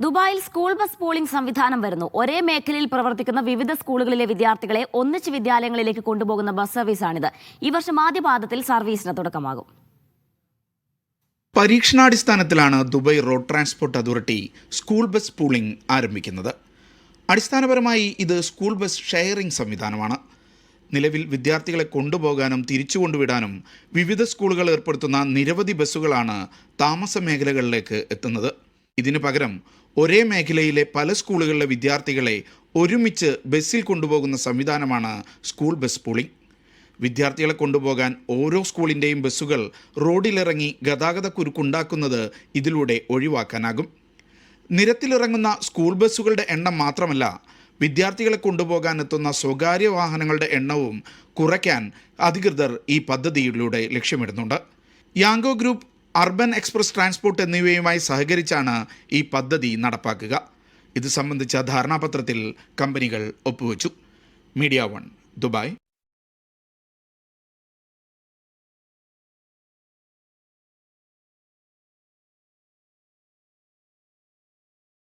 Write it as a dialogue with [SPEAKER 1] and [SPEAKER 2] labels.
[SPEAKER 1] ദുബായിൽ school bus pooling സംവിധാനം വരുന്നു. ഒരേ മേഖലയിൽ പ്രവർത്തിക്കുന്ന വിവിധ സ്കൂളുകളിലെ വിദ്യാർത്ഥികളെ ഒന്നിച്ച് വിദ്യാലയങ്ങളിലേക്ക് കൊണ്ടുപോകുന്ന ബസ് സർവീസാണിത്. ഈ വർഷം ആദ്യപാദത്തിൽ സർവീസിന് തുടക്കമാകും.
[SPEAKER 2] പരീക്ഷണാടിസ്ഥാനത്തിലാണ് Dubai road transport authority school bus pooling ആരംഭിക്കുന്നത്. അടിസ്ഥാനപരമായി ഇത് സ്കൂൾ ബസ് ഷെയറിംഗ് സംവിധാനമാണ്. നിലവിൽ വിദ്യാർത്ഥികളെ കൊണ്ടുപോകാനും തിരിച്ചു കൊണ്ടുവിടാനും വിവിധ സ്കൂളുകൾ ഏർപ്പെടുത്തുന്ന നിരവധി ബസ്സുകളാണ് താമസ മേഖലകളിലേക്ക് എത്തുന്നത്. ഇതിനു പകരം ഒരേ മേഖലയിലെ പല സ്കൂളുകളിലെ വിദ്യാർത്ഥികളെ ഒരുമിച്ച് ബസ്സിൽ കൊണ്ടുപോകുന്ന സംവിധാനമാണ് സ്കൂൾ ബസ് പൂളിംഗ്. വിദ്യാർത്ഥികളെ കൊണ്ടുപോകാൻ ഓരോ സ്കൂളിൻ്റെയും ബസ്സുകൾ റോഡിലിറങ്ങി ഗതാഗതക്കുരുക്കുണ്ടാക്കുന്നത് ഇതിലൂടെ ഒഴിവാക്കാനാകും. നിരത്തിലിറങ്ങുന്ന സ്കൂൾ ബസ്സുകളുടെ എണ്ണം മാത്രമല്ല, വിദ്യാർത്ഥികളെ കൊണ്ടുപോകാൻ എത്തുന്ന സ്വകാര്യ വാഹനങ്ങളുടെ എണ്ണവും കുറയ്ക്കാൻ അധികൃതർ ഈ പദ്ധതിയിലൂടെ ലക്ഷ്യമിടുന്നുണ്ട്. Yango group, urban express transport എന്നിവയുമായി സഹകരിച്ചാണ് ഈ പദ്ധതി നടപ്പാക്കുക. ഇത് സംബന്ധിച്ച ധാരണാപത്രത്തിൽ കമ്പനികൾ ഒപ്പുവെച്ചു. Media 1, Dubai.